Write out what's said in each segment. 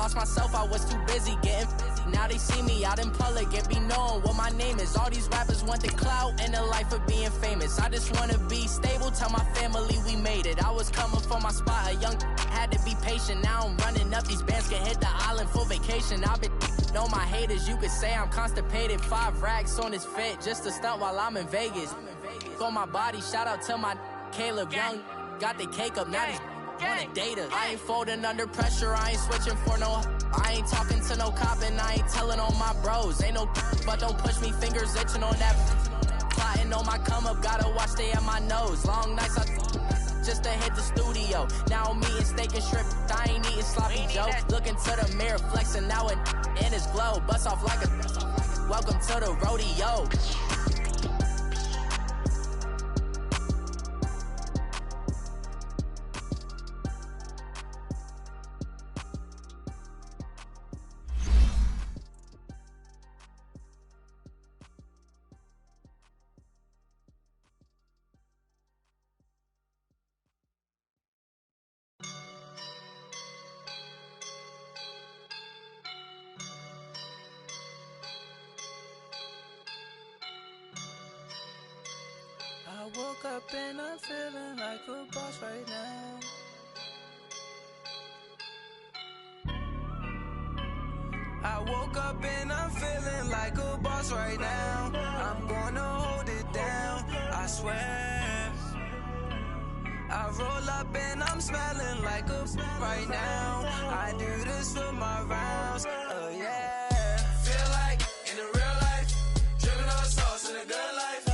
lost myself, I was too busy getting now they see me out in public and be known what my name is. All these rappers want the clout and the life of being famous. I just wanna be stable, tell my family we made it. I was coming for my spot, a young had to be patient. Now I'm running up, these bands can hit the island for vacation. I've been on my haters, you could say I'm constipated. 5 racks on his fit, just to stunt while I'm in Vegas. On my body, shout out to my Caleb Young. Got the cake up, now on the data. I ain't folding under pressure, I ain't switching for no. I ain't talking to no cop and I ain't telling on my bros. Ain't no but don't push me, fingers itching on that. Plotting on my come up, gotta watch stay at my nose. Long nights just to hit the studio. Now I'm eating steak and shrimp, I ain't eating sloppy Joe. Looking to the mirror, flexing now and in his glow. Bust off like a welcome to the rodeo. I woke up and I'm feeling like a boss right now. I woke up and I'm feeling like a boss right now. I'm gonna hold it down, I swear. I roll up and I'm smelling like a right now. I do this for my rounds, oh yeah. Feel like in the real life, dripping on sauce in a good life.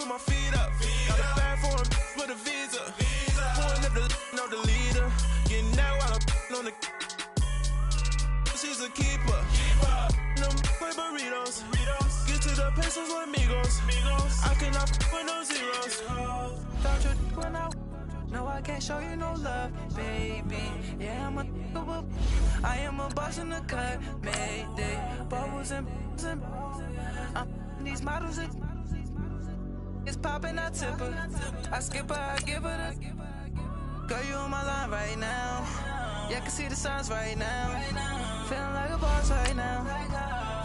My feet up, got a bag for him with a visa. Pulling up the leader, getting that while I'm on the. She's a keeper. No play burritos. Get to the pesos with amigos. I cannot with no zeros. Thought you went out. No, I can't show you no love, baby. Yeah, I am a boss in the cut, Mayday. Bubbles and these models. It's poppin', I tip her. I skip her, I give her the. Girl, you on my line right now. Yeah, I can see the signs right now. Feeling like a boss right now.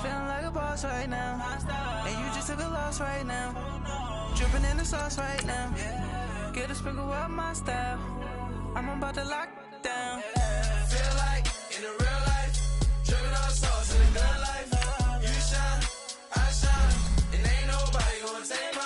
Feeling like a boss right now. And you just took a loss right now. Dripping in the sauce right now. Get a sprinkle up my style. I'm about to lock down. Feel like in the real life, dripping on sauce in the good life. You shine, I shine, and ain't nobody gonna take my.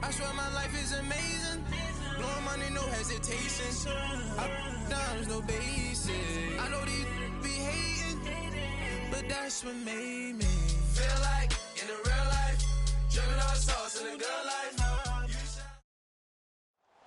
I swear my life is amazing. Blowing money, no hesitation. There's no basic. I know these be hating, but that's what made me feel like in the real life, dripping on sauce in the good life.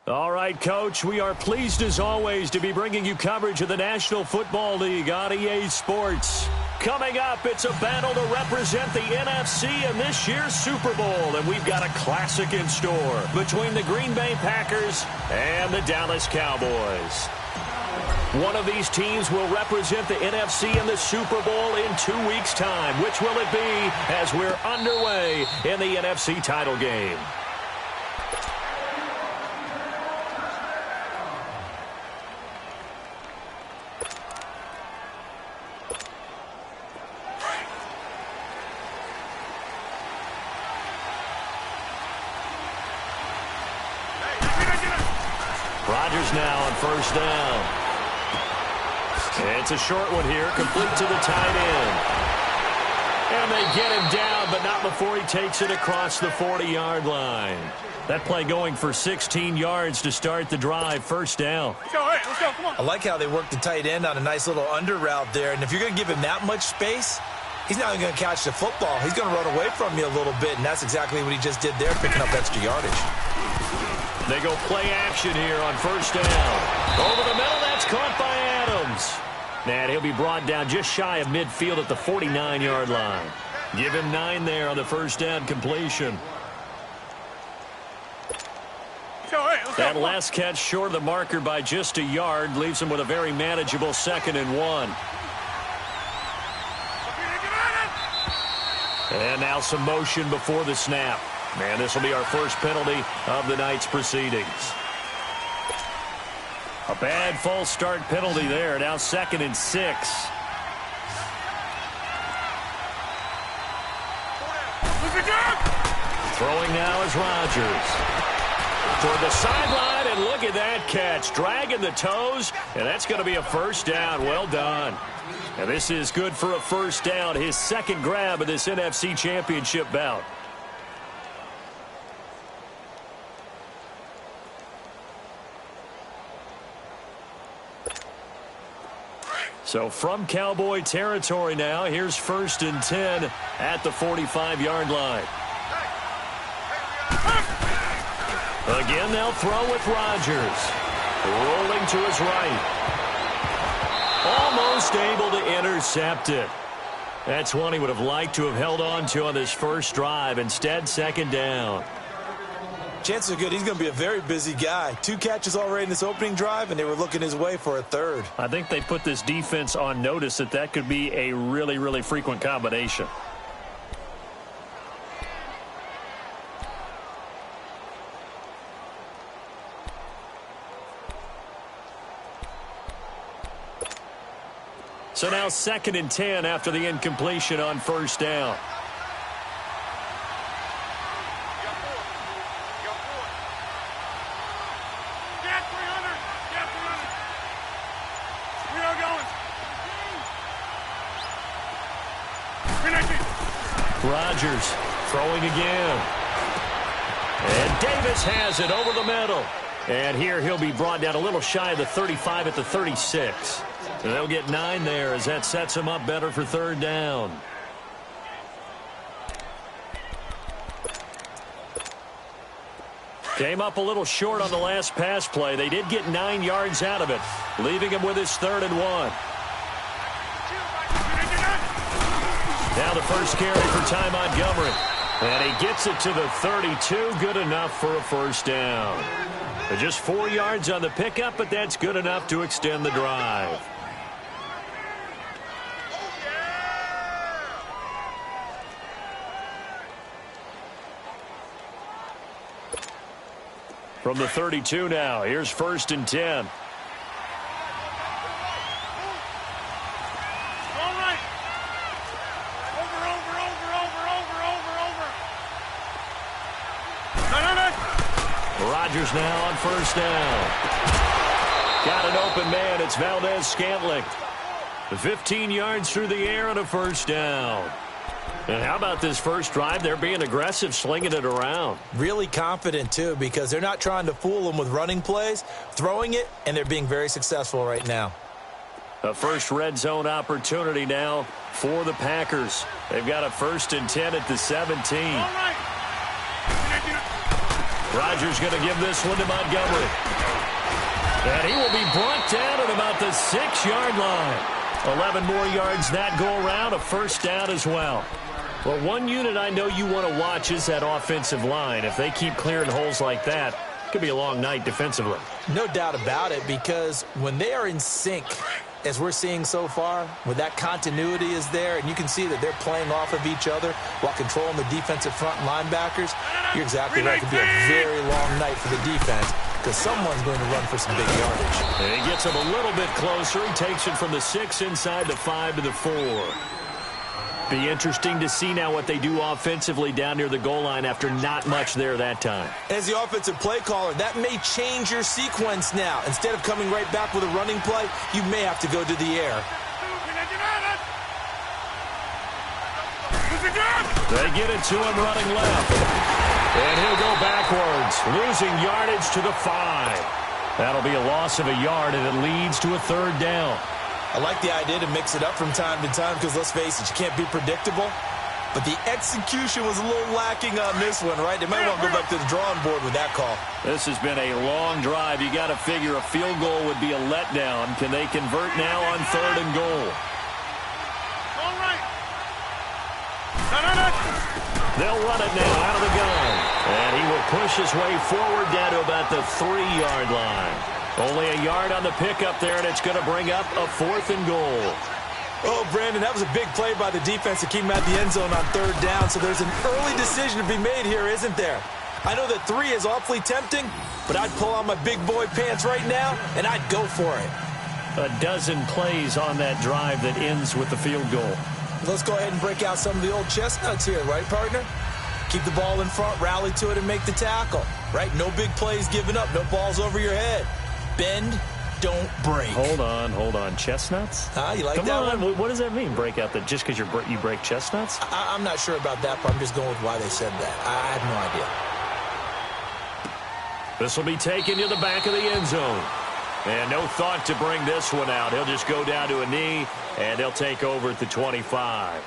All right, Coach, we are pleased as always to be bringing you coverage of the National Football League on EA Sports. Coming up, it's a battle to represent the NFC in this year's Super Bowl, and we've got a classic in store between the Green Bay Packers and the Dallas Cowboys. One of these teams will represent the NFC in the Super Bowl in 2 weeks' time. Which will it be as we're underway in the NFC title game? Rodgers now on first down. It's a short one here, complete to the tight end. And they get him down, but not before he takes it across the 40-yard line. That play going for 16 yards to start the drive. First down. Let's go, come on. I like how they work the tight end on a nice little under route there. And if you're going to give him that much space, he's not even going to catch the football. He's going to run away from you a little bit, and that's exactly what he just did there, picking up extra yardage. They go play action here on first down. Over the middle, that's caught by Adams. And he'll be brought down just shy of midfield at the 49-yard line. Give him 9 there on the first down completion. That last catch short of the marker by just a yard leaves him with a very manageable 2nd and 1. And now some motion before the snap. And this will be our first penalty of the night's proceedings. A bad false start penalty there. Now 2nd and 6. Throwing now is Rodgers. Toward the sideline, and look at that catch. Dragging the toes, and that's going to be a first down. Well done. And this is good for a first down. His 2nd grab of this NFC Championship bout. So from Cowboy territory now, here's 1st and 10 at the 45-yard line. Again, they'll throw with Rodgers. Rolling to his right. Almost able to intercept it. That's one he would have liked to have held on to on this first drive. Instead, 2nd down. Chances are good he's going to be a very busy guy. 2 catches already in this opening drive, and they were looking his way for a 3rd. I think they put this defense on notice that could be a really, really frequent combination. So now 2nd and 10 after the incompletion on first down. Rodgers throwing again. And Davis has it over the middle. And here he'll be brought down a little shy of the 35 at the 36. And they'll get 9 there as that sets him up better for 3rd down. Came up a little short on the last pass play. They did get 9 yards out of it, leaving him with his 3rd and 1. Now the first carry for Ty Montgomery. And he gets it to the 32. Good enough for a first down. But just 4 yards on the pickup, but that's good enough to extend the drive. From the 32 now, here's 1st and 10. Rodgers now on first down. Got an open man. It's Valdez-Scantling. 15 yards through the air and a first down. And how about this first drive? They're being aggressive, slinging it around. Really confident, too, because they're not trying to fool them with running plays, throwing it, and they're being very successful right now. A first red zone opportunity now for the Packers. They've got a 1st and 10 at the 17. Rodgers going to give this one to Montgomery. And he will be brought down at about the 6-yard line. 11 more yards that go around, a first down as well. Well, one unit I know you want to watch is that offensive line. If they keep clearing holes like that, it could be a long night defensively. No doubt about it, because when they are in sync, as we're seeing so far, when that continuity is there, and you can see that they're playing off of each other while controlling the defensive front linebackers, you're exactly right. It could be a very long night for the defense because someone's going to run for some big yardage. And he gets him a little bit closer. He takes it from the 6 inside the 5 to the 4. Be interesting to see now what they do offensively down near the goal line after not much there that time. As the offensive play caller, that may change your sequence now. Instead of coming right back with a running play, you may have to go to the air. They get it to him running left. And he'll go backwards, losing yardage to the 5. That'll be a loss of a yard, and it leads to a 3rd down. I like the idea to mix it up from time to time because, let's face it, you can't be predictable. But the execution was a little lacking on this one, right? They might want to go back to the drawing board with that call. This has been a long drive. You got to figure a field goal would be a letdown. Can they convert now on 3rd and goal? All right. They'll run it now out of the gun. And he will push his way forward down to about the 3-yard line. Only a yard on the pickup there, and it's going to bring up a 4th and goal. Oh, Brandon, that was a big play by the defense to keep him at the end zone on 3rd down. So there's an early decision to be made here, isn't there? I know that 3 is awfully tempting, but I'd pull on my big boy pants right now, and I'd go for it. A dozen plays on that drive that ends with the field goal. Let's go ahead and break out some of the old chestnuts here, right, partner? Keep the ball in front, rally to it, and make the tackle, right? No big plays given up, no balls over your head. Bend, don't break. Hold on. Chestnuts? You like Come that on. one? What does that mean, break out? Just because you break chestnuts? I'm not sure about that, but I'm just going with why they said that. I have no idea. This will be taken to the back of the end zone. And no thought to bring this one out. He'll just go down to a knee, and they'll take over at the 25.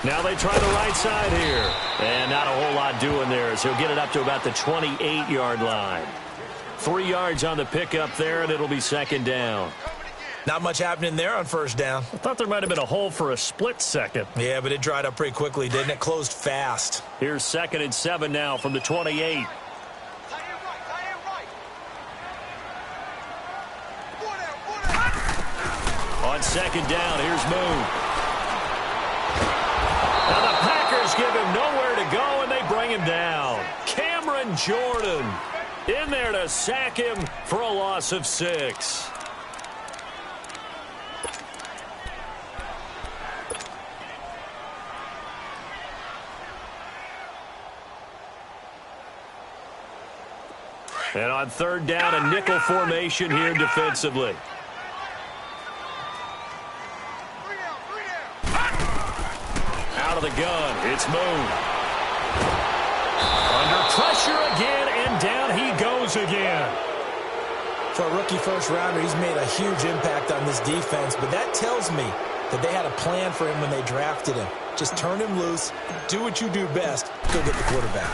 Now they try the right side here. And not a whole lot doing there as he'll get it up to about the 28-yard line. 3 yards on the pickup there, and it'll be 2nd down. Not much happening there on 1st down. I thought there might have been a hole for a split second. Yeah, but it dried up pretty quickly, didn't it? Closed fast. Here's 2nd and 7 now from the 28. On 2nd down, here's Moon. Now the Packers give him nowhere to go, and they bring him down. Cameron Jordan in there to sack him for a loss of 6. And on 3rd down, a nickel formation here defensively. Out of the gun, it's Moon. Under pressure again, and down he goes again. For a rookie first-rounder, he's made a huge impact on this defense, but that tells me that they had a plan for him when they drafted him. Just turn him loose, do what you do best, go get the quarterback.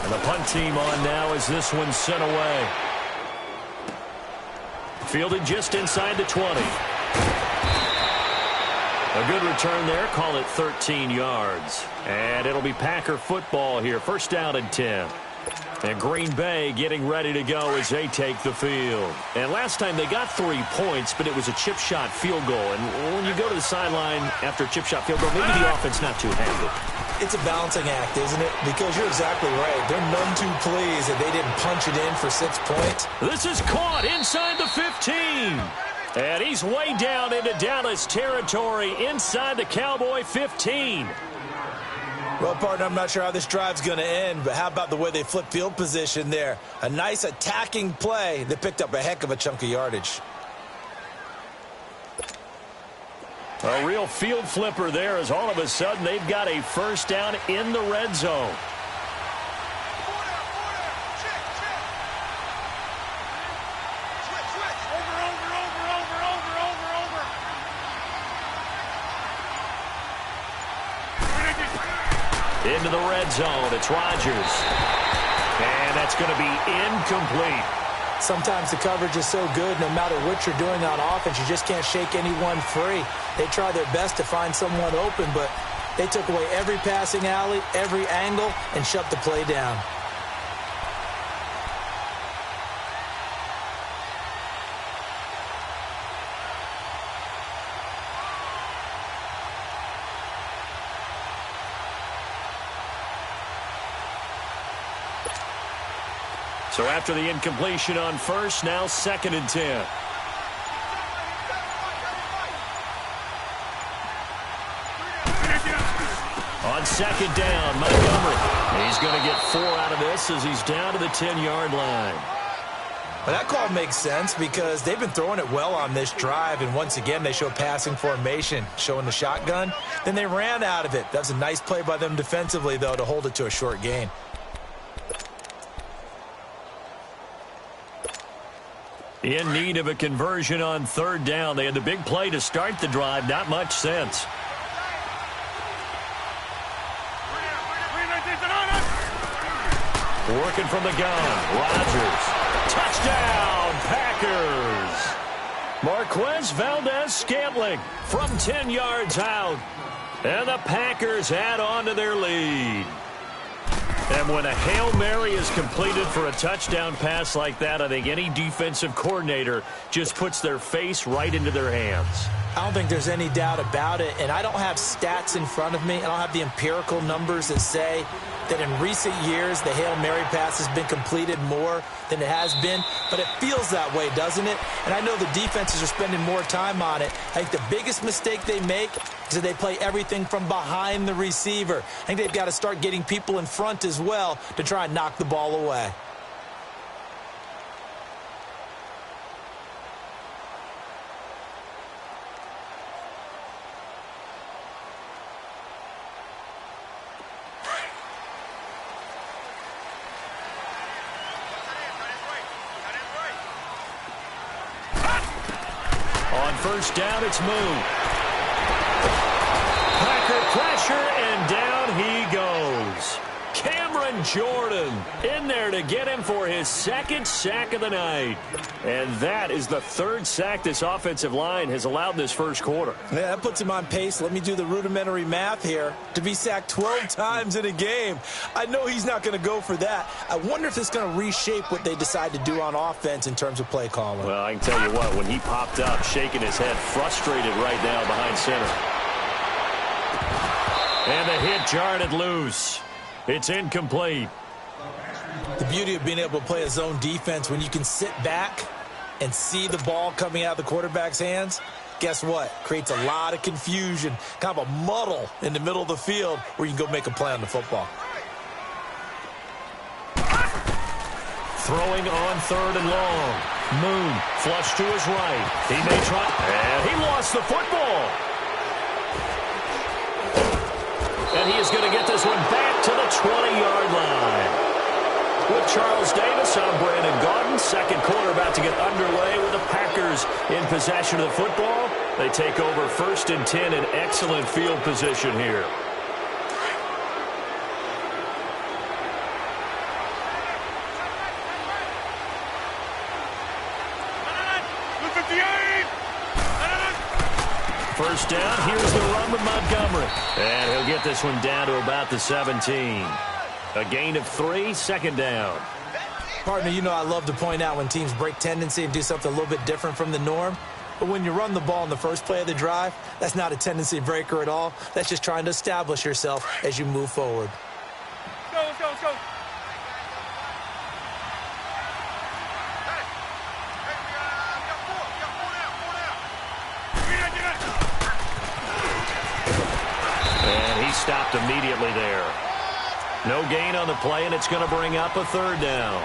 And the punt team on now as this one's sent away. Fielded just inside the 20. A good return there. Call it 13 yards. And it'll be Packer football here. 1st down and 10. And Green Bay getting ready to go as they take the field. And last time they got 3 points, but it was a chip shot field goal. And when you go to the sideline after a chip shot field goal, maybe the offense not too happy. It's a balancing act, isn't it? Because you're exactly right. They're none too pleased that they didn't punch it in for 6 points. This is caught inside the 15. And he's way down into Dallas territory inside the Cowboy 15. Well, partner, I'm not sure how this drive's going to end, but how about the way they flip field position there? A nice attacking play that picked up a heck of a chunk of yardage. A real field flipper there as all of a sudden they've got a 1st down in the red zone. Into the red zone, it's Rodgers. And that's going to be incomplete. Sometimes the coverage is so good, no matter what you're doing on offense, you just can't shake anyone free. They try their best to find someone open, but they took away every passing alley, every angle, and shut the play down. So after the incompletion on first, now 2nd and 10. On 2nd down, Montgomery. He's going to get 4 out of this as he's down to the 10-yard line. Well, that call makes sense because they've been throwing it well on this drive, and once again they show passing formation, showing the shotgun. Then they ran out of it. That was a nice play by them defensively, though, to hold it to a short gain. In need of a conversion on 3rd down. They had the big play to start the drive. Not much sense. Working from the gun. Rodgers. Touchdown, Packers. Marquez Valdez-Scantling from 10 yards out. And the Packers add on to their lead. And when a Hail Mary is completed for a touchdown pass like that, I think any defensive coordinator just puts their face right into their hands. I don't think there's any doubt about it, and I don't have stats in front of me. I don't have the empirical numbers that say that in recent years the Hail Mary pass has been completed more than it has been, but it feels that way, doesn't it? And I know the defenses are spending more time on it. I think the biggest mistake they make is that they play everything from behind the receiver. I think they've got to start getting people in front as well to try and knock the ball away. First down, it's Moon. Packer pressure, and down he goes. Cameron Jordan in there to get him for his 2nd sack of the night. And that is the 3rd sack this offensive line has allowed this first quarter. Yeah, that puts him on pace. Let me do the rudimentary math here. To be sacked 12 times in a game, I know he's not going to go for that. I wonder if it's going to reshape what they decide to do on offense in terms of play calling. Well, I can tell you what, when he popped up, shaking his head, frustrated right now behind center. And the hit jarred it loose. It's incomplete. The beauty of being able to play a zone defense when you can sit back and see the ball coming out of the quarterback's hands, guess what? Creates a lot of confusion, kind of a muddle in the middle of the field where you can go make a play on the football. Throwing on 3rd and long. Moon flush to his right. He may try, and he lost the football. And he is going to get this one back to the 20-yard line. With Charles Davis, I'm Brandon Gaudin. 2nd quarter about to get underway with the Packers in possession of the football. They take over 1st and 10 in excellent field position here. First down, here's the run with Montgomery. And he'll get this one down to about the 17. A gain of 3, 2nd down. Partner, you know I love to point out when teams break tendency and do something a little bit different from the norm. But when you run the ball in the first play of the drive, that's not a tendency breaker at all. That's just trying to establish yourself as you move forward. Let's go, let's go. And he stopped immediately there. No gain on the play, and it's going to bring up a 3rd down.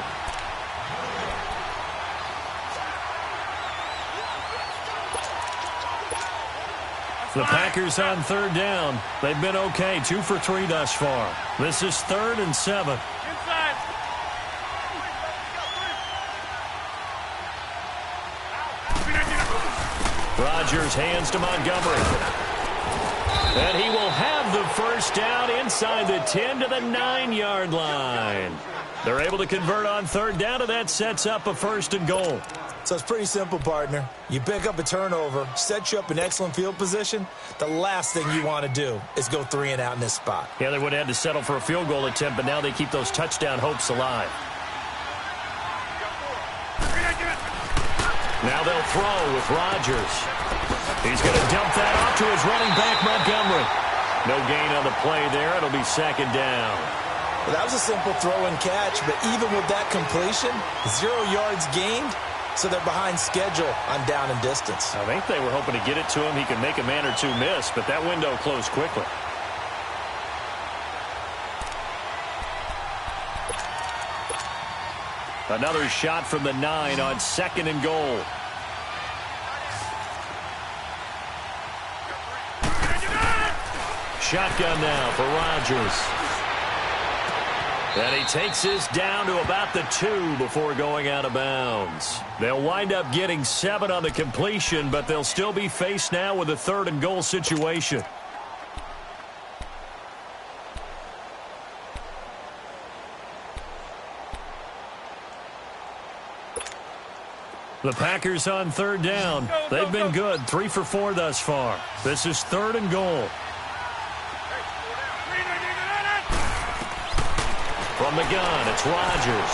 The Packers on 3rd down. They've been okay, 2 for 3 thus far. This is 3rd and 7. Inside. Rodgers hands to Montgomery. And he will have the first down inside the 10 to the 9-yard line. They're able to convert on 3rd down, and that sets up a 1st and goal. So it's pretty simple, partner. You pick up a turnover, set you up in excellent field position. The last thing you want to do is go 3 and out in this spot. Yeah, they would have had to settle for a field goal attempt, but now they keep those touchdown hopes alive. Now they'll throw with Rodgers. He's going to dump that off to his running back, Montgomery. No gain on the play there. It'll be 2nd down. Well, that was a simple throw and catch, but even with that completion, 0 yards gained, so they're behind schedule on down and distance. I think they were hoping to get it to him. He could make a man or two miss, but that window closed quickly. Another shot from the 9 on 2nd and goal. Shotgun now for Rodgers. And he takes this down to about the 2 before going out of bounds. They'll wind up getting 7 on the completion, but they'll still be faced now with a 3rd and goal situation. The Packers on 3rd down. They've been good, 3 for 4 thus far. This is 3rd and goal. From the gun, it's Rodgers.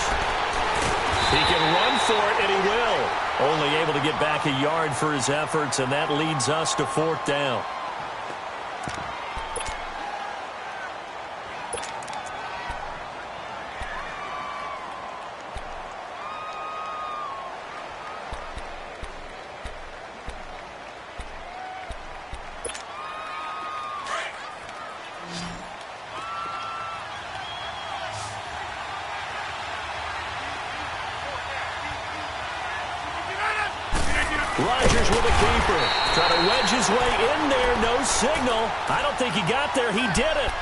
He can run for it, and he will. Only able to get back a yard for his efforts, and that leads us to 4th down. Rodgers with a keeper. Trying to wedge his way in there. No signal. I don't think he got there. He did it.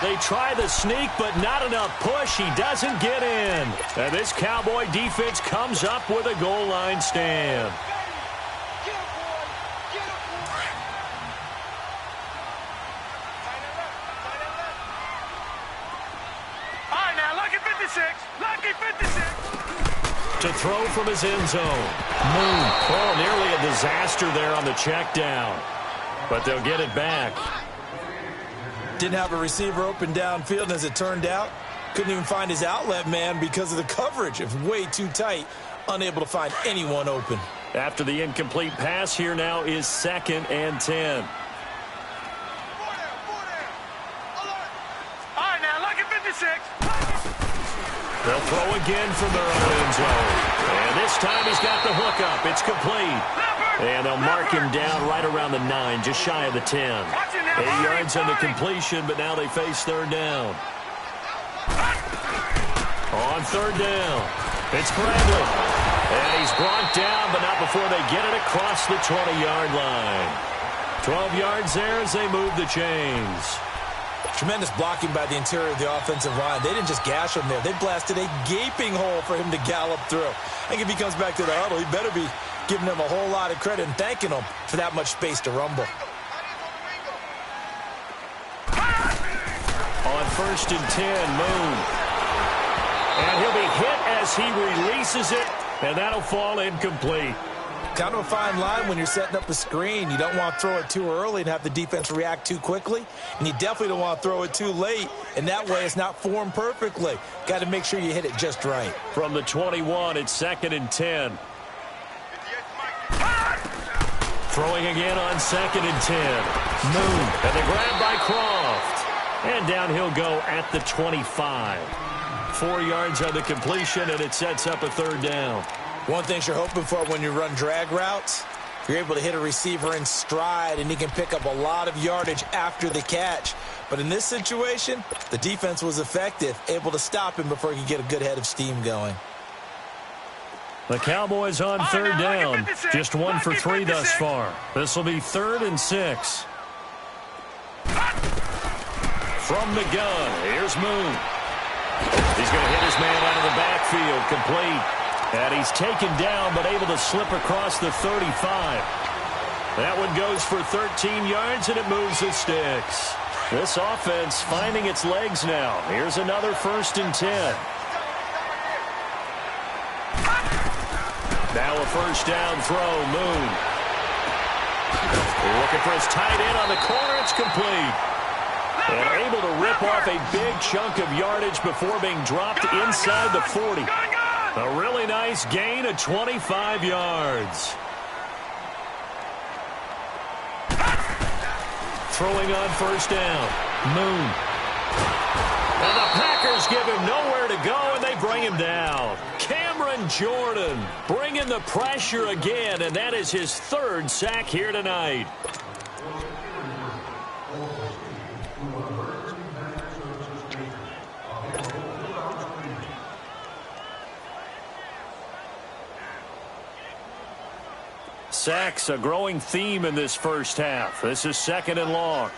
They try the sneak, but not enough push. He doesn't get in. And this Cowboy defense comes up with a goal line stand. All right, now, lucky 56. Lucky 56. To throw from his end zone. Moon. Oh, nearly a disaster there on the check down. But they'll get it back. Didn't have a receiver open downfield, and as it turned out, couldn't even find his outlet man because of the coverage. It was way too tight. Unable to find anyone open. After the incomplete pass, here now is 2nd and 10. All right, now, lucky 56. They'll throw again from their own end zone. And this time he's got the hook up. It's complete. And they'll mark him down right around the 9, just shy of the 10. 8 yards on the completion, but now they face 3rd down. On 3rd down, it's Bradley. And he's brought down, but not before they get it across the 20-yard line. 12 yards there as they move the chains. Tremendous blocking by the interior of the offensive line. They didn't just gash him there. They blasted a gaping hole for him to gallop through. I think if he comes back to the huddle, he better be giving them a whole lot of credit and thanking them for that much space to rumble. On 1st and 10, Moon. And he'll be hit as he releases it, and that'll fall incomplete. Kind of a fine line when you're setting up a screen. You don't want to throw it too early and have the defense react too quickly. And you definitely don't want to throw it too late. And that way it's not formed perfectly. Got to make sure you hit it just right. From the 21, it's 2nd and 10. Throwing again on 2nd and 10. Moon. And the grab by Croft. And down he'll go at the 25. 4 yards on the completion, and it sets up a 3rd down. One thing you're hoping for when you run drag routes, you're able to hit a receiver in stride, and he can pick up a lot of yardage after the catch. But in this situation, the defense was effective, able to stop him before he could get a good head of steam going. The Cowboys on 3rd down. Just 1 for 3 thus far. This will be 3rd and 6. From the gun, here's Moon. He's going to hit his man out of the backfield, complete. And he's taken down, but able to slip across the 35. That one goes for 13 yards, and it moves the sticks. This offense finding its legs now. Here's another 1st and 10. Now a 1st down throw, Moon. Looking for his tight end on the corner. It's complete. And able to rip off a big chunk of yardage before being dropped inside the 40. A really nice gain of 25 yards. Throwing on 1st down, Moon. And the Packers Packers give him nowhere to go, and they bring him down. Cameron Jordan bringing the pressure again, and that is his third sack here tonight. Sacks, a growing theme in this first half. This is 2nd and long.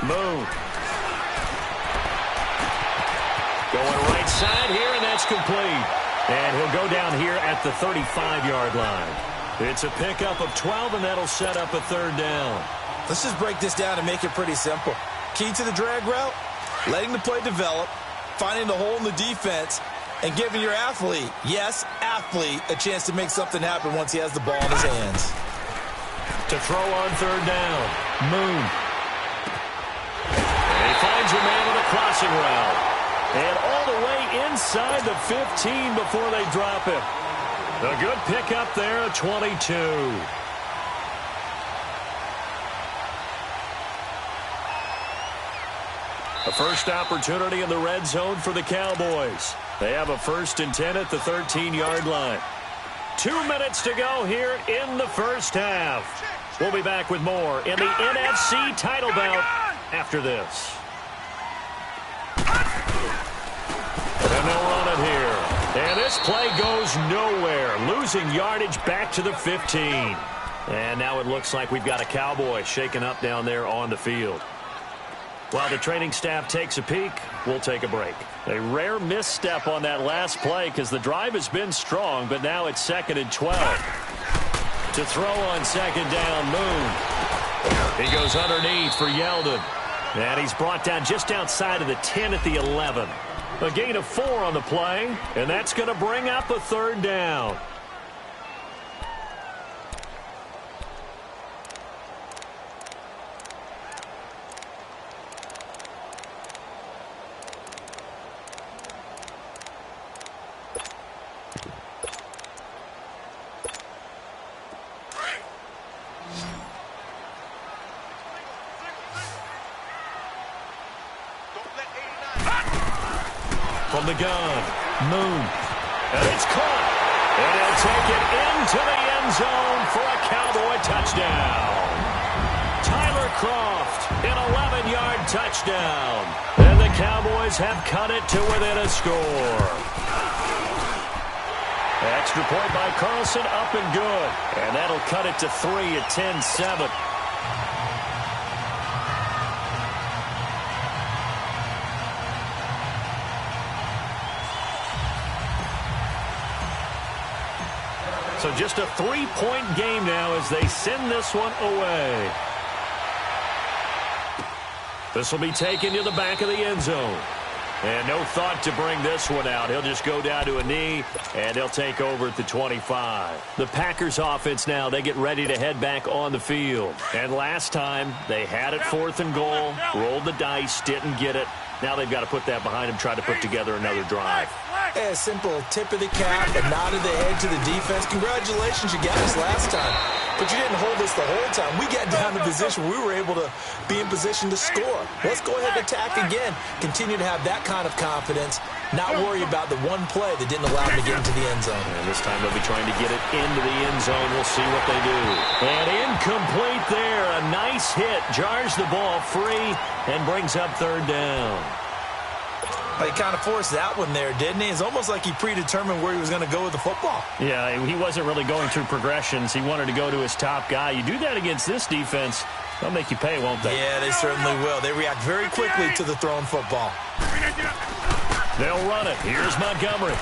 Moon. Going right side here, and that's complete. And he'll go down here at the 35-yard line. It's a pickup of 12, and that'll set up a 3rd down. Let's just break this down and make it pretty simple. Key to the drag route, letting the play develop, finding the hole in the defense, and giving your athlete, yes, athlete, a chance to make something happen once he has the ball in his hands. To throw on 3rd down, Moon. And he finds a man with a crossing route. And all the way inside the 15 before they drop him. A good pickup there at 22. A first opportunity in the red zone for the Cowboys. They have a 1st and 10 at the 13-yard line. 2 minutes to go here in the first half. We'll be back with more in the NFC title bout after this. And they'll run it here. And this play goes nowhere. Losing yardage back to the 15. And now it looks like we've got a Cowboy shaken up down there on the field. While the training staff takes a peek, we'll take a break. A rare misstep on that last play because the drive has been strong, but now it's 2nd and 12. To throw on 2nd down, Moon. He goes underneath for Yeldon. And he's brought down just outside of the 10 at the 11. A gain of 4 on the play, and that's going to bring up a 3rd down. From the gun, Moon. And it's caught. And he'll take it into the end zone for a Cowboy touchdown. Tyler Kroft, an 11-yard touchdown. And the Cowboys have cut it to within a score. Extra point by Carlson, up and good. And that'll cut it to 3 at 10-7. So just a 3-point game now as they send this one away. This will be taken to the back of the end zone. And no thought to bring this one out. He'll just go down to a knee, and they'll take over at the 25. The Packers offense now, they get ready to head back on the field. And last time, they had it 4th and goal, rolled the dice, didn't get it. Now they've got to put that behind them, try to put together another drive. A simple tip of the cap, a nod of the head to the defense. Congratulations, you got us last time. But you didn't hold us the whole time. We got down to position where we were able to be in position to score. Let's go ahead and attack again. Continue to have that kind of confidence. Not worry about the one play that didn't allow them to get into the end zone. And this time they'll be trying to get it into the end zone. We'll see what they do. And incomplete there. A nice hit. Jars the ball free and brings up 3rd down. He kind of forced that one there, didn't he? It's almost like he predetermined where he was going to go with the football. Yeah, he wasn't really going through progressions. He wanted to go to his top guy. You do that against this defense, they'll make you pay, won't they? Yeah, they certainly will. They react very quickly to the thrown football. They'll run it. Here's Montgomery.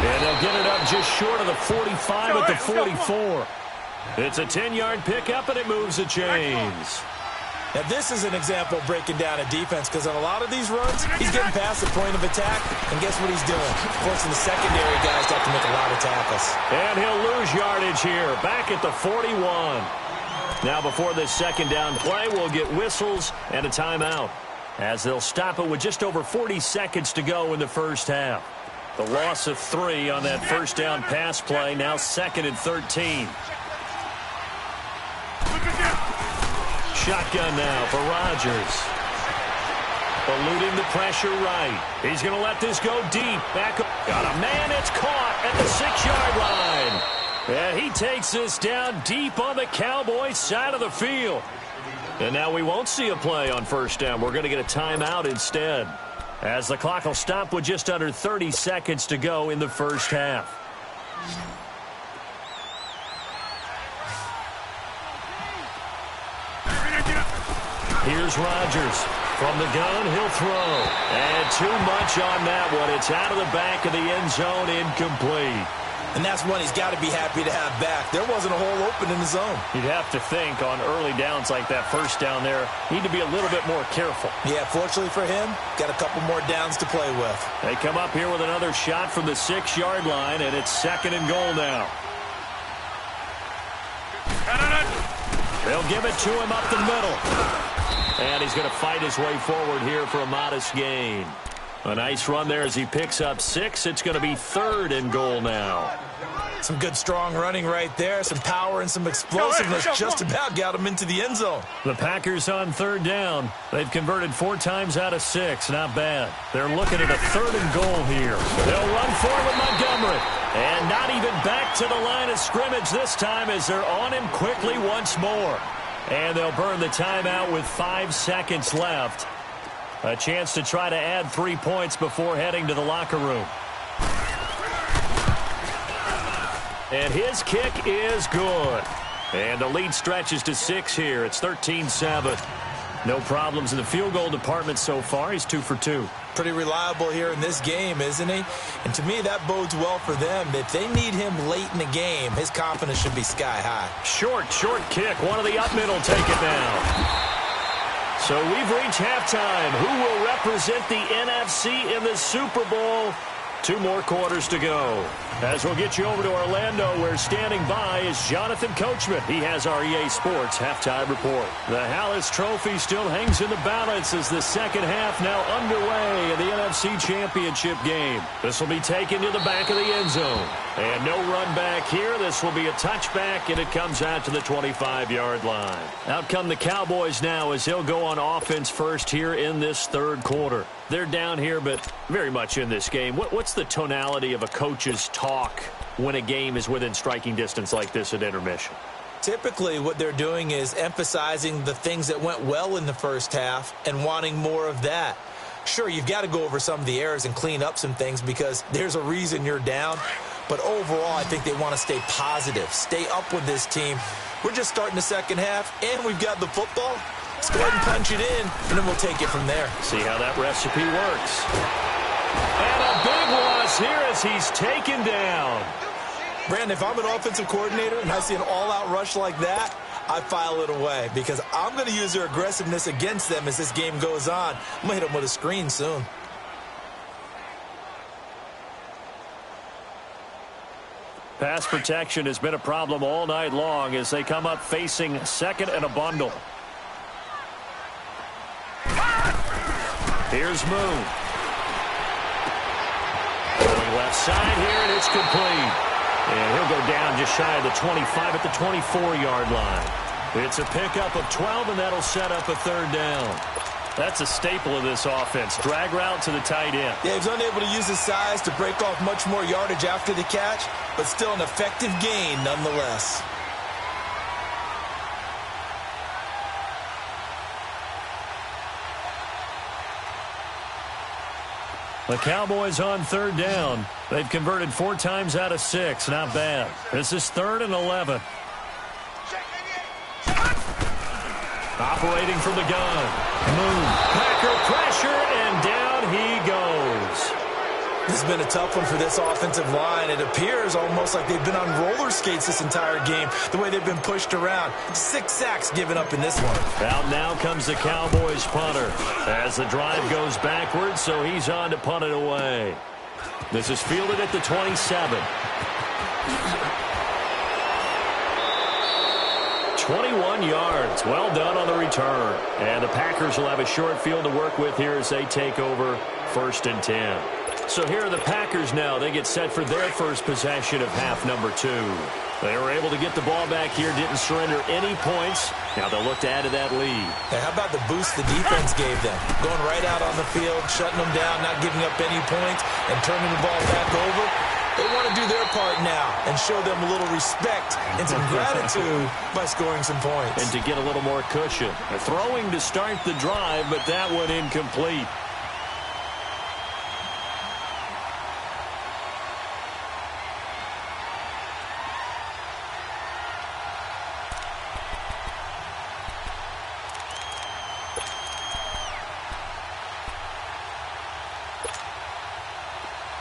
And they'll get it up just short of the 45 at the 44. It's a 10-yard pickup, and it moves the chains. Now, this is an example of breaking down a defense because on a lot of these runs, he's getting past the point of attack, and guess what he's doing? Forcing the secondary guys to have to make a lot of tackles. And he'll lose yardage here, back at the 41. Now, before this 2nd down play, we'll get whistles and a timeout, as they'll stop it with just over 40 seconds to go in the first half. The loss of 3 on that 1st down pass play, now 2nd and 13. shotgun now for Rodgers. Eluding the pressure right. He's going to let this go deep. Back up. Got a man. It's caught at the 6-yard line. And he takes this down deep on the Cowboys side of the field. And now we won't see a play on first down. We're going to get a timeout instead, as the clock will stop with just under 30 seconds to go in the first half. Here's Rodgers. From the gun, he'll throw. And too much on that one. It's out of the back of the end zone, incomplete. And that's one he's got to be happy to have back. There wasn't a hole open in the zone. You'd have to think on early downs like that, first down there, need to be a little bit more careful. Yeah, fortunately for him, got a couple more downs to play with. They come up here with another shot from the 6-yard line, and it's 2nd and goal now. They'll give it to him up the middle. And he's going to fight his way forward here for a modest gain. A nice run there as he picks up 6. It's going to be 3rd and goal now. Some good strong running right there. Some power and some explosiveness just about got him into the end zone. The Packers on 3rd down. They've converted 4 times out of 6. Not bad. They're looking at a 3rd and goal here. They'll run forward with Montgomery. And not even back to the line of scrimmage this time as they're on him quickly once more. And they'll burn the timeout with 5 seconds left. A chance to try to add 3 points before heading to the locker room. And his kick is good. And the lead stretches to 6 here. It's 13-7. No problems in the field goal department so far. He's 2 for 2. Pretty reliable here in this game, isn't he? And to me, that bodes well for them. If they need him late in the game, his confidence should be sky high. Short kick. One of the up middle take it down. So we've reached halftime. Who will represent the NFC in the Super Bowl? 2 more quarters to go. As we'll get you over to Orlando, where standing by is Jonathan Coachman. He has our EA Sports halftime report. The Hallis Trophy still hangs in the balance as the second half now underway in the NFC Championship game. This will be taken to the back of the end zone. And no run back here. This will be a touchback, and it comes out to the 25-yard line. Out come the Cowboys now as they'll go on offense first here in this 3rd quarter. They're down here, but very much in this game. What's the tonality of a coach's talk when a game is within striking distance like this at intermission? Typically, what they're doing is emphasizing the things that went well in the first half and wanting more of that. Sure, you've got to go over some of the errors and clean up some things because there's a reason you're down. But overall, I think they want to stay positive, stay up with this team. We're just starting the second half, and we've got the football. Let's go ahead and punch it in, and then we'll take it from there. See how that recipe works. And a big loss here as he's taken down. Brandon, if I'm an offensive coordinator and I see an all-out rush like that, I file it away because I'm going to use their aggressiveness against them as this game goes on. I'm going to hit them with a screen soon. Pass protection has been a problem all night long as they come up facing 2nd and a bundle. Here's Moon. Going left side here, and it's complete. And he'll go down just shy of the 25 at the 24-yard line. It's a pickup of 12, and that'll set up a 3rd down. That's a staple of this offense. Drag route to the tight end. Yeah, he's unable to use his size to break off much more yardage after the catch, but still an effective gain nonetheless. The Cowboys on 3rd down. They've converted 4 times out of 6. Not bad. This is 3rd and 11. Operating from the gun. Moon. Packer pressure, and down he goes. This has been a tough one for this offensive line. It appears almost like they've been on roller skates this entire game, the way they've been pushed around. 6 sacks given up in this one. Out now comes the Cowboys punter as the drive goes backwards, so he's on to punt it away. This is fielded at the 27. 21 yards. Well done on the return. And the Packers will have a short field to work with here as they take over 1st and 10. So here are the Packers now. They get set for their first possession of half number 2. They were able to get the ball back here, didn't surrender any points. Now they'll look to add to that lead. Hey, how about the boost the defense gave them? Going right out on the field, shutting them down, not giving up any points, and turning the ball back over. They want to do their part now and show them a little respect and some gratitude by scoring some points. And to get a little more cushion. They're throwing to start the drive, but that one incomplete.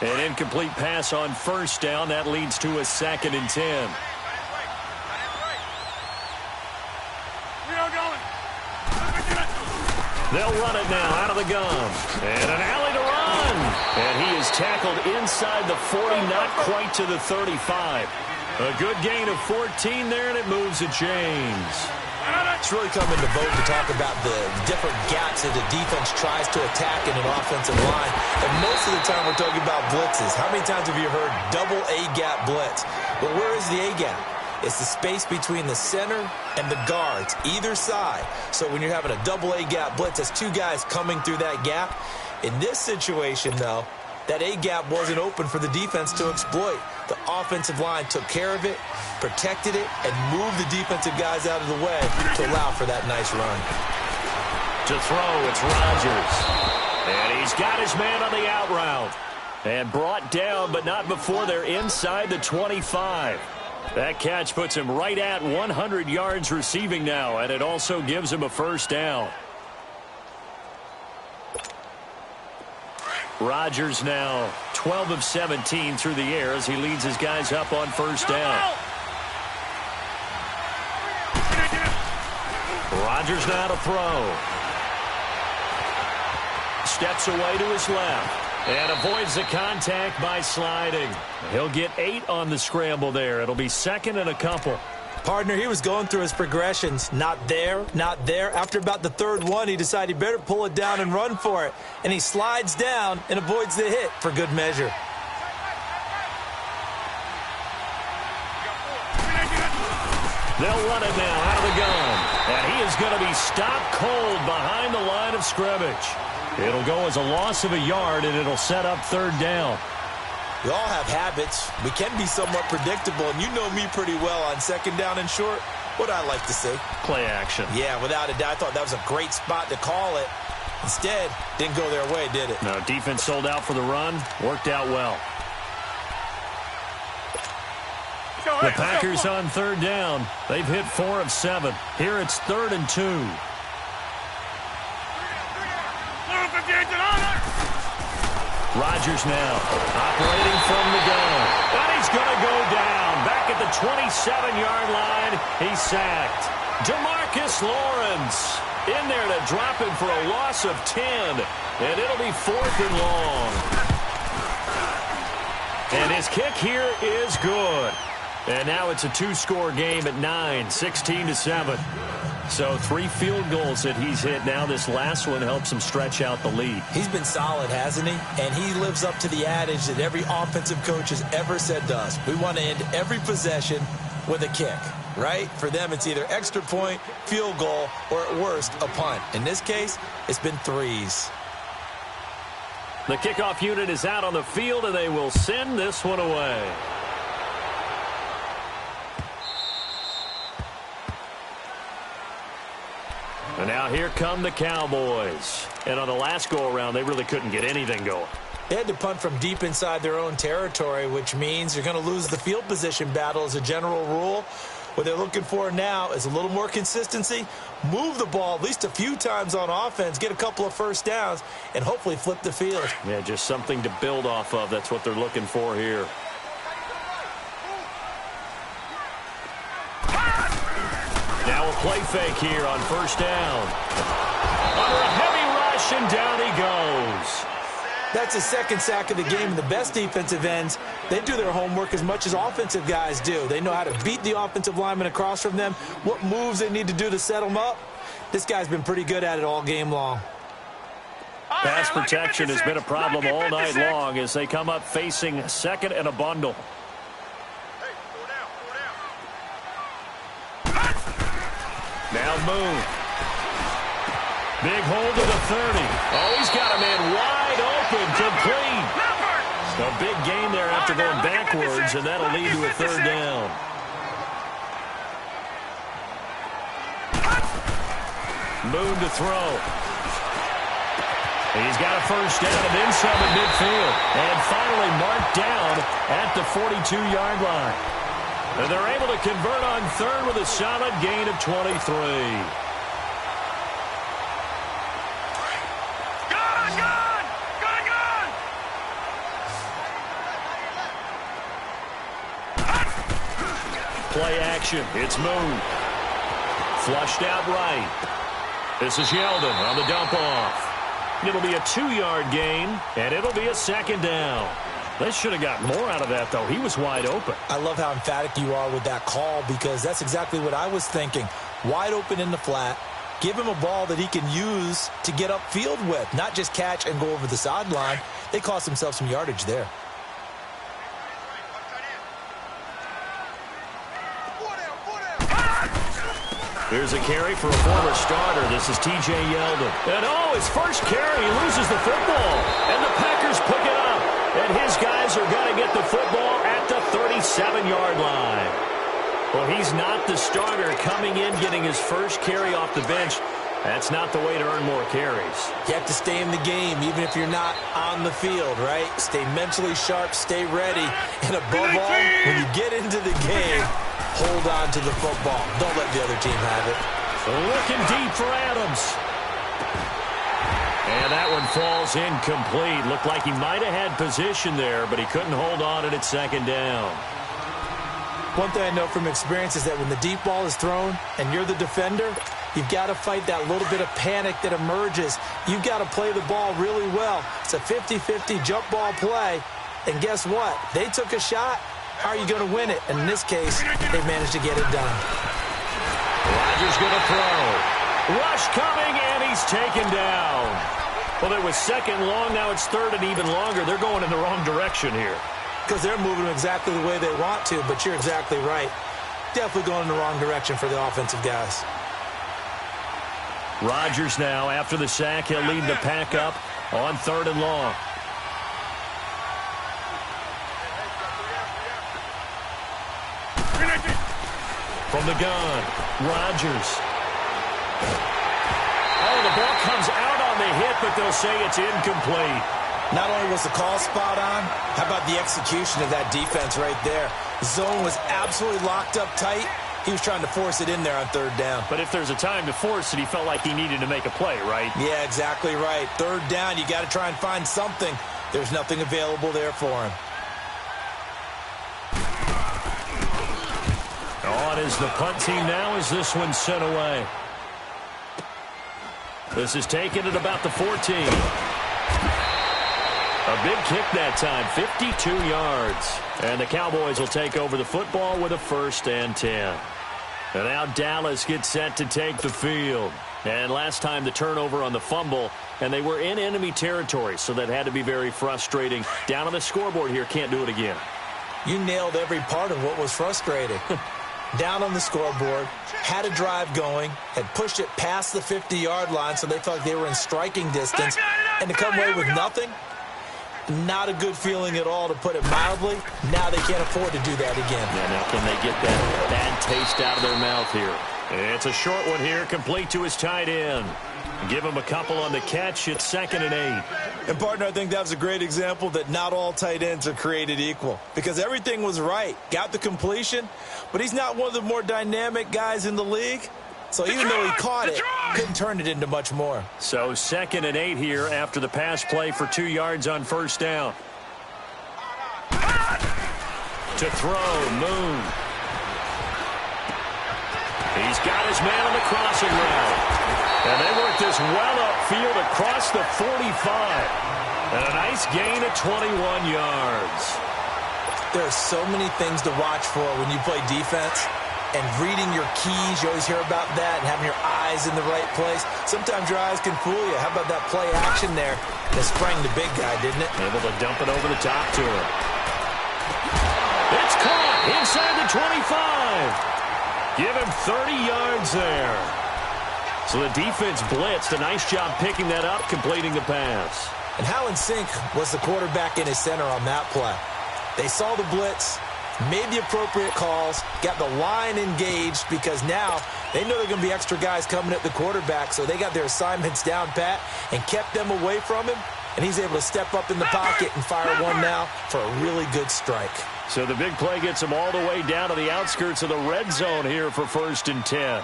An incomplete pass on first down. That leads to a 2nd and 10. They'll run it now out of the gun. And an alley to run. And he is tackled inside the 40, not quite to the 35. A good gain of 14 there, and it moves the chains. It's really coming to vote to talk about the different gaps that the defense tries to attack in an offensive line. And most of the time we're talking about blitzes. How many times have you heard double A-gap blitz? Well, where is the A-gap? It's the space between the center and the guards, either side. So when you're having a double A-gap blitz, that's two guys coming through that gap. In this situation, though, that A-gap wasn't open for the defense to exploit. The offensive line took care of it, protected it, and moved the defensive guys out of the way to allow for that nice run. To throw, it's Rodgers. And he's got his man on the out route. And brought down, but not before they're inside the 25. That catch puts him right at 100 yards receiving now, and it also gives him a first down. Rodgers now 12 of 17 through the air as he leads his guys up on first down. Rodgers now to throw. Steps away to his left and avoids the contact by sliding. He'll get 8 on the scramble there. It'll be 2nd and a couple. Partner, he was going through his progressions. Not there, not there. After about the 3rd one, he decided he better pull it down and run for it. And he slides down and avoids the hit for good measure. They'll run it now out of the gun. And he is going to be stopped cold behind the line of scrimmage. It'll go as a loss of a yard, and it'll set up 3rd down. We all have habits. We can be somewhat predictable, and you know me pretty well on 2nd down and short. What I like to see? Play action. Yeah, without a doubt. I thought that was a great spot to call it. Instead, didn't go their way, did it? No, defense sold out for the run. Worked out well. The Packers on 3rd down. They've hit 4 of 7. Here it's 3rd and 2. Rodgers now operating from the gun. And he's going to go down. Back at the 27-yard line. He's sacked. DeMarcus Lawrence in there to drop him for a loss of 10. And it'll be 4th and long. And his kick here is good. And now it's a 2-score game at 9, 16-7. So 3 field goals that he's hit. Now this last one helps him stretch out the lead. He's been solid, hasn't he? And he lives up to the adage that every offensive coach has ever said to us. We want to end every possession with a kick, right? For them, it's either extra point, field goal, or at worst, a punt. In this case, it's been 3s. The kickoff unit is out on the field, and they will send this one away. And now here come the Cowboys. And on the last go-around, they really couldn't get anything going. They had to punt from deep inside their own territory, which means you're going to lose the field position battle as a general rule. What they're looking for now is a little more consistency, move the ball at least a few times on offense, get a couple of first downs, and hopefully flip the field. Yeah, just something to build off of. That's what they're looking for here. Now a play fake here on first down. Under a heavy rush, and down he goes. That's his 2nd sack of the game. And the best defensive ends, they do their homework as much as offensive guys do. They know how to beat the offensive lineman across from them, what moves they need to do to set them up. This guy's been pretty good at it all game long. Pass protection has been a problem all night long as they come up facing 2nd and a bundle. Moon. Big hold to the 30. Oh, he's got a man wide open, complete. A big gain there after going backwards, and that'll lead to a third down. Moon to throw. He's got a first down and then some at midfield. And finally marked down at the 42-yard line. And they're able to convert on third with a solid gain of 23. Play action. It's Moon. Flushed out right. This is Yeldon on the dump off. It'll be a 2-yard gain, and it'll be a second down. They should have got more out of that, though. He was wide open. I love how emphatic you are with that call because that's exactly what I was thinking. Wide open in the flat. Give him a ball that he can use to get upfield with, not just catch and go over the sideline. They cost themselves some yardage there. Here's a carry for a former starter. This is T.J. Yeldon. And his first carry, he loses the football. And the Packers pick it up. And his guys are going to get the football at the 37-yard line. Well, he's not the starter coming in, getting his first carry off the bench. That's not the way to earn more carries. You have to stay in the game, even if you're not on the field, right? Stay mentally sharp, stay ready. And above all, when you get into the game, hold on to the football. Don't let the other team have it. Looking deep for Adams. And that one falls incomplete. Looked like he might have had position there, but he couldn't hold on at second down. One thing I know from experience is that when the deep ball is thrown and you're the defender, you've got to fight that little bit of panic that emerges. You've got to play the ball really well. It's a 50-50 jump ball play. And guess what? They took a shot. How are you going to win it? And in this case, they managed to get it done. Rodgers going to throw. Rush coming, and he's taken down. Well, it was second long. Now it's third and even longer. They're going in the wrong direction here. Because they're moving exactly the way they want to, but you're exactly right. Definitely going in the wrong direction for the offensive guys. Rodgers now, after the sack, he'll lead the pack up on third and long. From the gun, Rodgers. Oh, the ball comes out on the hit, but they'll say it's incomplete. Not only was the call spot on, how about the execution of that defense right there? The zone was absolutely locked up tight. He was trying to force it in there on third down. But if there's a time to force it, he felt like he needed to make a play, right? Yeah, exactly right. Third down, you got to try and find something. There's nothing available there for him. On is the punt team now as this one's sent away. This is taken at about the 14. A big kick that time, 52 yards. And the Cowboys will take over the football with a 1st and 10. And now Dallas gets set to take the field. And last time the turnover on the fumble, and they were in enemy territory, so that had to be very frustrating. Down on the scoreboard here, can't do it again. You nailed every part of what was frustrating. Down on the scoreboard, had a drive going, had pushed it past the 50-yard line, so they felt like they were in striking distance, and to come away with nothing, not a good feeling at all, to put it mildly. Now they can't afford to do that again. Yeah, now can they get that bad taste out of their mouth here? It's a short one here, complete to his tight end. Give him a couple on the catch. It's 2nd and 8. And, partner, I think that was a great example that not all tight ends are created equal, because everything was right. Got the completion, but he's not one of the more dynamic guys in the league. So even though he caught it, couldn't turn it into much more. So 2nd and 8 here after the pass play for 2 yards on first down. To throw, Moon. He's got his man on the crossing route. And they work this well upfield across the 45. And a nice gain of 21 yards. There are so many things to watch for when you play defense. And reading your keys, you always hear about that, and having your eyes in the right place. Sometimes your eyes can fool you. How about that play action there that sprang the big guy, didn't it? Able to dump it over the top to him. It's caught inside the 25. Give him 30 yards there. So the defense blitzed. A nice job picking that up, completing the pass. And how in sync was the quarterback and his center on that play? They saw the blitz, made the appropriate calls, got the line engaged because now they know there are going to be extra guys coming at the quarterback, so they got their assignments down pat and kept them away from him, and he's able to step up in the pocket and fire one now for a really good strike. So the big play gets him all the way down to the outskirts of the red zone here for 1st and 10.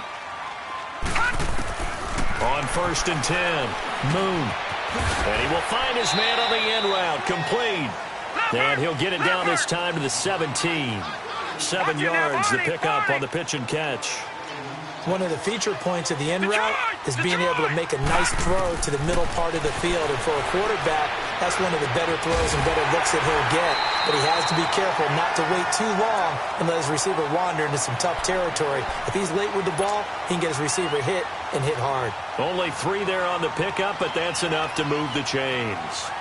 On 1st and 10, Moon. And he will find his man on the end route, complete. And he'll get it down this time to the 17. 7 yards, the pickup on the pitch and catch. One of the feature points of the end route is being able to make a nice throw to the middle part of the field. And for a quarterback, that's one of the better throws and better looks that he'll get. But he has to be careful not to wait too long and let his receiver wander into some tough territory. If he's late with the ball, he can get his receiver hit and hit hard. Only 3 there on the pickup, but that's enough to move the chains.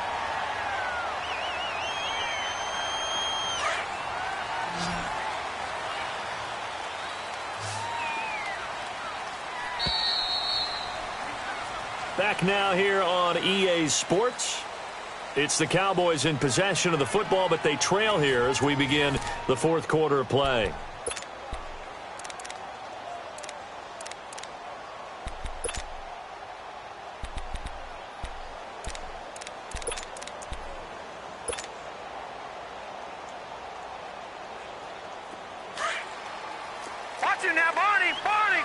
Back now here on EA Sports. It's the Cowboys in possession of the football, but they trail here as we begin the 4th quarter of play. Watch it now, Barney! Barney!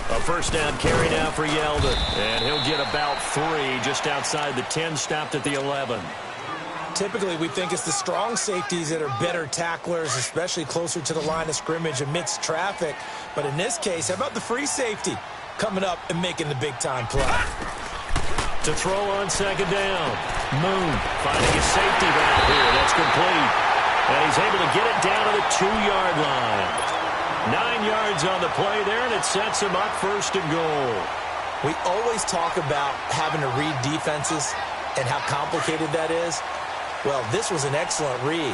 A 1st down carry now for Yeldon. And he'll get about 3 just outside the 10, stopped at the 11. Typically, we think it's the strong safeties that are better tacklers, especially closer to the line of scrimmage amidst traffic. But in this case, how about the free safety coming up and making the big-time play? To throw on 2nd down. Moon finding his safety back here. That's complete. And he's able to get it down to the 2-yard line. 9 yards on the play there, and it sets him up 1st and goal. We always talk about having to read defenses and how complicated that is. Well, this was an excellent read.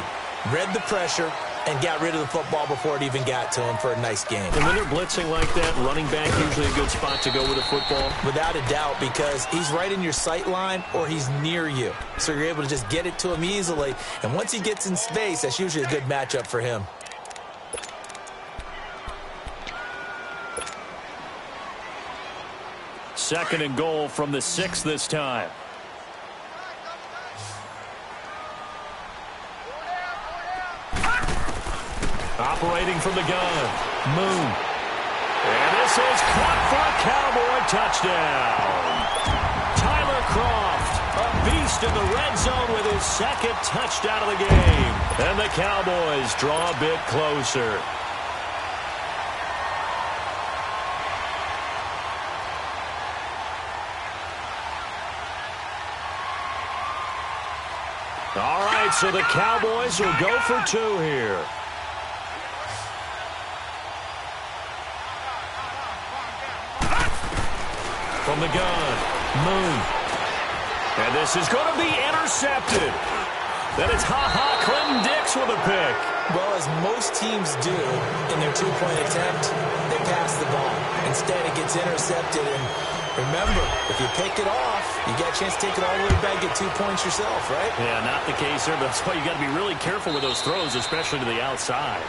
Read the pressure and got rid of the football before it even got to him for a nice game. And when they're blitzing like that, running back usually a good spot to go with the football? Without a doubt, because he's right in your sight line or he's near you. So you're able to just get it to him easily. And once he gets in space, that's usually a good matchup for him. Second and goal from the 6 this time. Operating from the gun, Moon. And this is caught for a Cowboy touchdown. Tyler Kroft, a beast in the red zone with his 2nd touchdown of the game. And the Cowboys draw a bit closer. All right, so the Cowboys will go for 2 here. From the gun, Moon. And this is going to be intercepted. Then it's Clinton Dix with a pick. Well, as most teams do in their 2-point attempt, they pass the ball. Instead, it gets intercepted. And remember, if you pick it off, you got a chance to take it all the way back, get 2 points yourself, right? Yeah, not the case there, but that's why you got to be really careful with those throws, especially to the outside.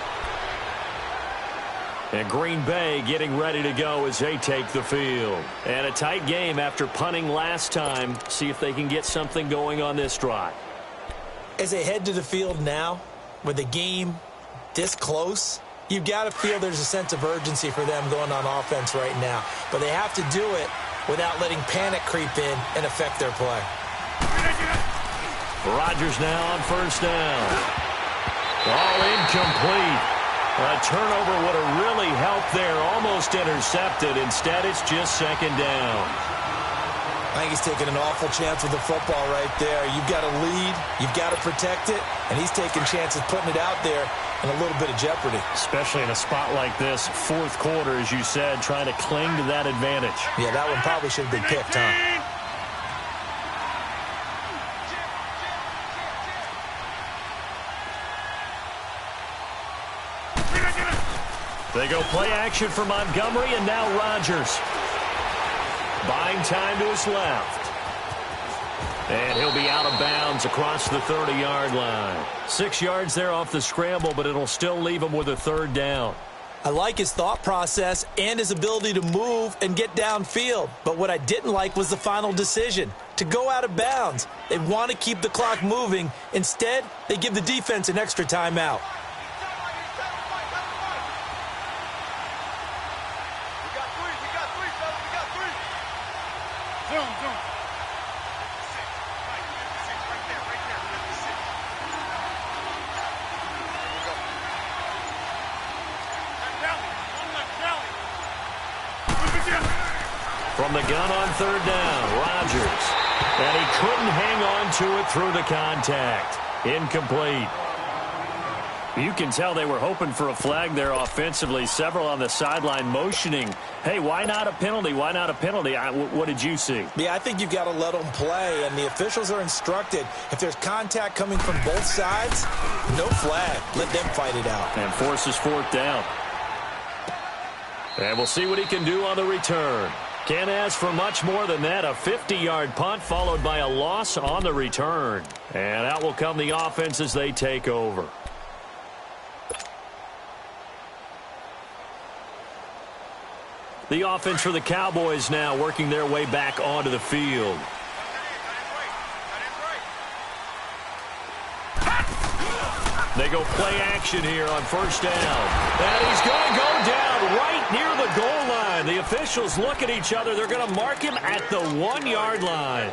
And Green Bay getting ready to go as they take the field. And a tight game after punting last time. See if they can get something going on this drive. As they head to the field now, with the game this close, you've got to feel there's a sense of urgency for them going on offense right now. But they have to do it without letting panic creep in and affect their play. Rodgers now on 1st down. All incomplete. A turnover would have really helped there. Almost intercepted. Instead, it's just 2nd down. I think he's taking an awful chance with the football right there. You've got to lead. You've got to protect it. And he's taking chances putting it out there in a little bit of jeopardy. Especially in a spot like this, 4th quarter, as you said, trying to cling to that advantage. Yeah, that one probably should have been picked, huh? They go play action for Montgomery, and now Rodgers. Buying time to his left. And he'll be out of bounds across the 30-yard line. 6 yards there off the scramble, but it'll still leave him with a third down. I like his thought process and his ability to move and get downfield. But what I didn't like was the final decision, to go out of bounds. They want to keep the clock moving. Instead, they give the defense an extra timeout. From the gun on third down, Rodgers. And he couldn't hang on to it through the contact. Incomplete. You can tell they were hoping for a flag there offensively. Several on the sideline motioning, hey, why not a penalty? Why not a penalty? What did you see? Yeah, I think you've got to let them play, and the officials are instructed. If there's contact coming from both sides, no flag. Let them fight it out. And forces fourth down. And we'll see what he can do on the return. Can't ask for much more than that. A 50-yard punt followed by a loss on the return. And out will come the offense as they take over. The offense for the Cowboys now working their way back onto the field. They go play action here on first down. And he's going to go down right near the goal line. The officials look at each other. They're going to mark him at the 1-yard line.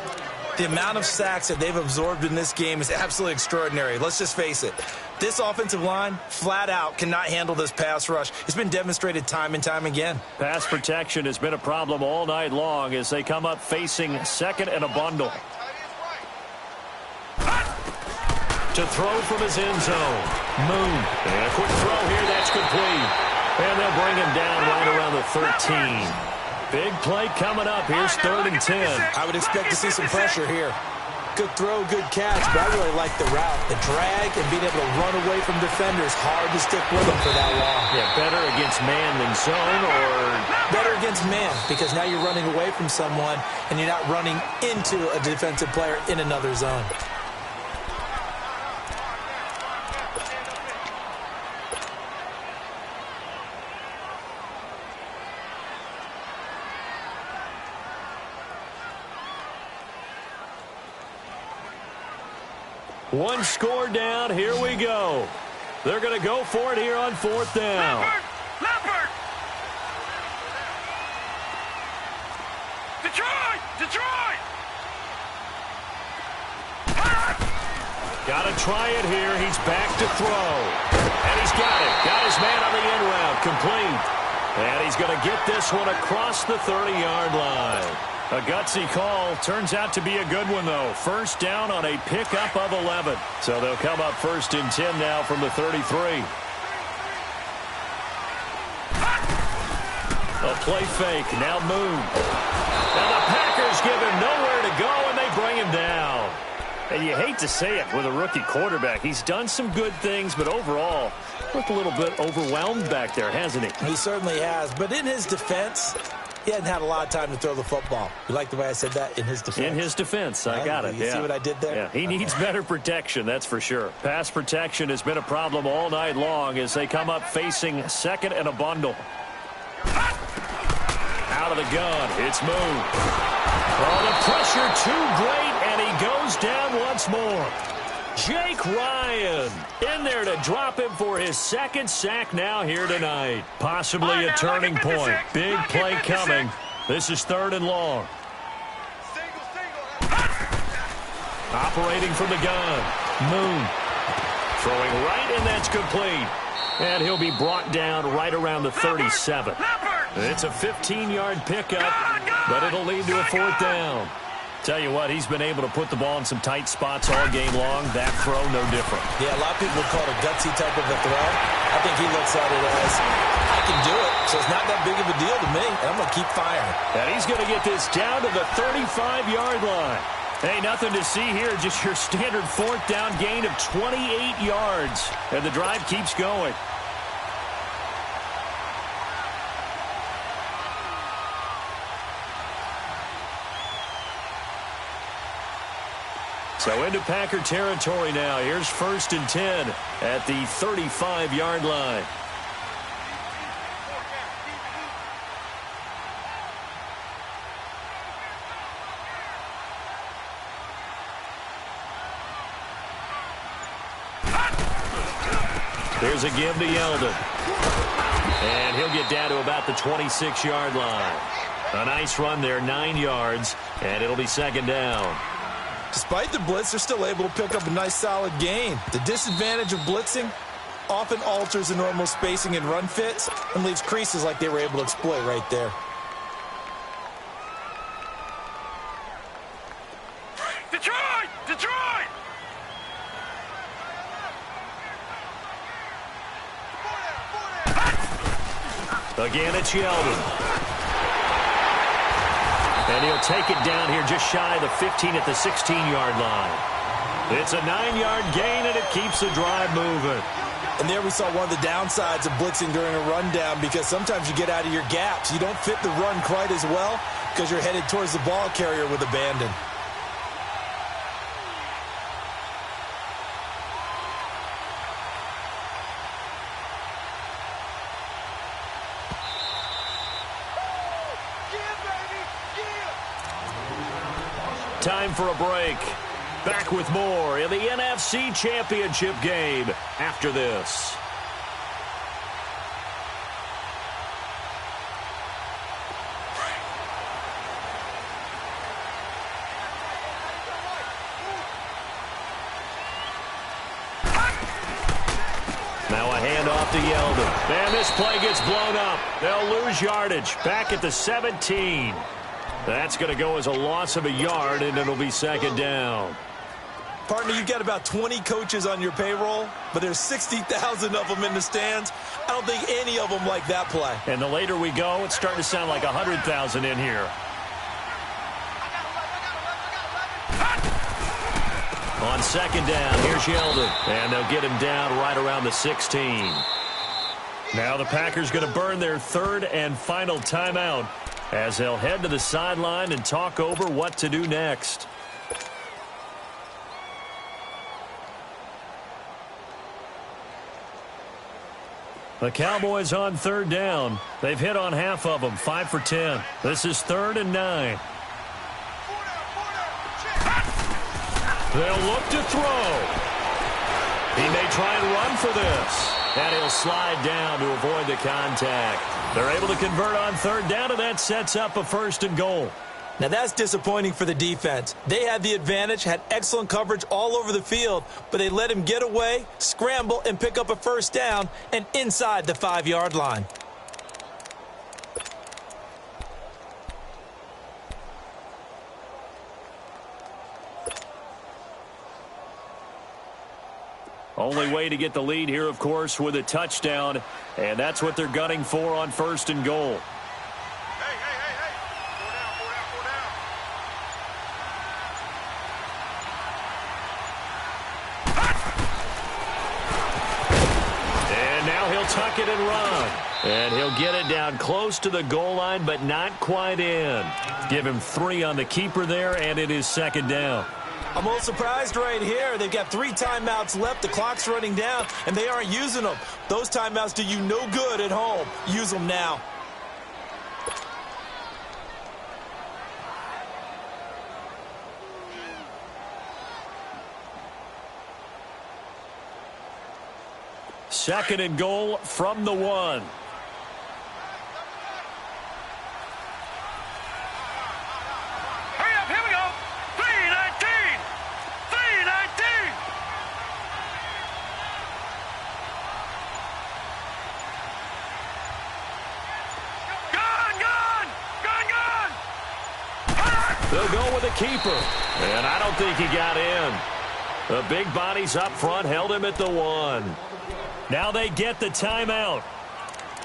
The amount of sacks that they've absorbed in this game is absolutely extraordinary. Let's just face it. This offensive line, flat out, cannot handle this pass rush. It's been demonstrated time and time again. Pass protection has been a problem all night long as they come up facing second and a bundle. To throw from his end zone. Moon. And a quick throw here. That's complete. And they'll bring him down right around the 13. Big play coming up. Here's 3rd and 10. I would expect to see some pressure here. Good throw, good catch, but I really like the route. The drag and being able to run away from defenders. Hard to stick with them for that long. Yeah, better against man than zone, or better against man, because now you're running away from someone and you're not running into a defensive player in another zone. One score down. Here we go. They're going to go for it here on 4th down. Leopard! Detroit! Detroit! Got to try it here. He's back to throw. And he's got it. Got his man on the end route. Complete. And he's going to get this one across the 30-yard line. A gutsy call. Turns out to be a good one, though. First down on a pickup of 11. So they'll come up 1st and 10 now from the 33. A play fake. Now Moon. And the Packers give him nowhere to go, and they bring him down. And you hate to say it with a rookie quarterback. He's done some good things, but overall, looked a little bit overwhelmed back there, hasn't he? He certainly has. But in his defense, he hadn't had a lot of time to throw the football. You like the way I said that? In his defense. In his defense. I got it. You see what I did there? Yeah, he needs better protection, that's for sure. Pass protection has been a problem all night long as they come up facing 2nd and a bundle. Out of the gun. It's Moon. Oh, the pressure too great, and he goes down once more. Jake Ryan in there to drop him for his 2nd sack now here tonight. Possibly a turning point. Big play coming. This is 3rd and long. Operating from the gun. Moon. Throwing right, and that's complete. And he'll be brought down right around the 37. It's a 15-yard pickup, but it'll lead to a 4th down. Tell you what, he's been able to put the ball in some tight spots all game long. That throw, no different. Yeah, a lot of people would call it a gutsy type of a throw. I think he looks at it as, I can do it, so it's not that big of a deal to me, and I'm going to keep firing. And he's going to get this down to the 35-yard line. Hey, nothing to see here, just your standard 4th down gain of 28 yards. And the drive keeps going. So into Packer territory now. Here's 1st and 10 at the 35-yard line. Here's a give to Yeldon. And he'll get down to about the 26-yard line. A nice run there, 9 yards, and it'll be 2nd down. Despite the blitz, they're still able to pick up a nice solid gain. The disadvantage of blitzing often alters the normal spacing and run fits and leaves creases like they were able to exploit right there. Detroit! Detroit! Again, it's Yeldon. And he'll take it down here just shy of the 15 at the 16-yard line. It's a 9-yard gain, and it keeps the drive moving. And there we saw one of the downsides of blitzing during a rundown, because sometimes you get out of your gaps. You don't fit the run quite as well because you're headed towards the ball carrier with abandon. Time for a break. Back with more in the NFC Championship game after this. Now a handoff to Yeldon. And this play gets blown up. They'll lose yardage. Back at the 17. That's going to go as a loss of a yard, and it'll be 2nd down. Partner, you've got about 20 coaches on your payroll, but there's 60,000 of them in the stands. I don't think any of them like that play. And the later we go, it's starting to sound like 100,000 in here. On 2nd down, here's Yeldon. And they'll get him down right around the 16. Now the Packers going to burn their 3rd and final timeout as they'll head to the sideline and talk over what to do next. The Cowboys on 3rd down. They've hit on half of them, 5 for 10. This is 3rd and 9. They'll look to throw. He may try and run for this. And he'll slide down to avoid the contact. They're able to convert on 3rd down, and that sets up a 1st and goal. Now that's disappointing for the defense. They had the advantage, had excellent coverage all over the field, but they let him get away, scramble, and pick up a 1st down and inside the 5-yard line. Only way to get the lead here, of course, with a touchdown, and that's what they're gunning for on 1st and goal. And now he'll tuck it and run. And he'll get it down close to the goal line, but not quite in. Give him 3 on the keeper there, and it is 2nd down. I'm a little surprised right here. They've got 3 timeouts left. The clock's running down, and they aren't using them. Those timeouts do you no good at home. Use them now. Second and goal from the 1. They'll go with a keeper. And I don't think he got in. The big bodies up front held him at the 1. Now they get the timeout.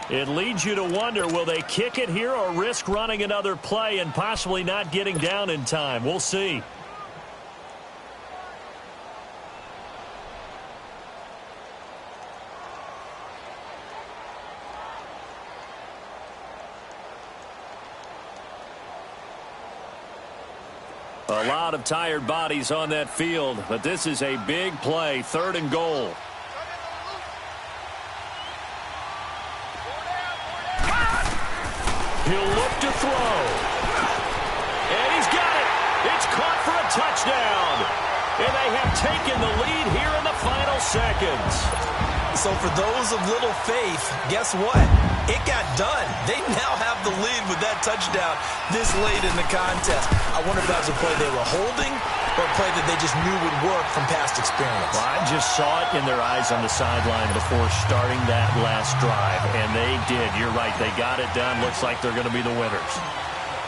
It leads you to wonder, will they kick it here or risk running another play and possibly not getting down in time? We'll see. A lot of tired bodies on that field, but this is a big play, 3rd and goal. He'll look to throw. And he's got it. It's caught for a touchdown. And they have taken the lead here in the final seconds. So for those of little faith, guess what? It got done. They now have the lead with that touchdown this late in the contest. I wonder if that was a play they were holding or a play that they just knew would work from past experience. Well, I just saw it in their eyes on the sideline before starting that last drive, and they did. You're right. They got it done. Looks like they're going to be the winners.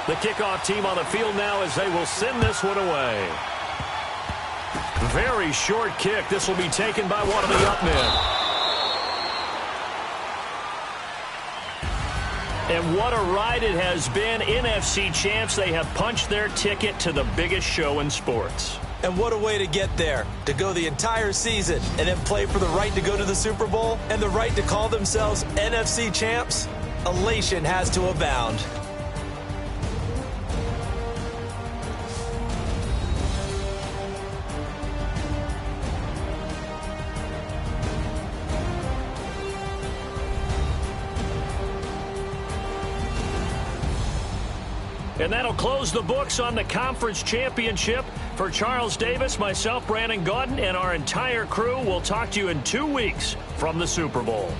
The kickoff team on the field now as they will send this one away. Very short kick. This will be taken by one of the up men. And what a ride it has been. NFC champs, they have punched their ticket to the biggest show in sports. And what a way to get there, to go the entire season and then play for the right to go to the Super Bowl and the right to call themselves NFC champs. Elation has to abound. And that'll close the books on the conference championship. For Charles Davis, myself, Brandon Gaudin, and our entire crew, we'll talk to you in 2 weeks from the Super Bowl.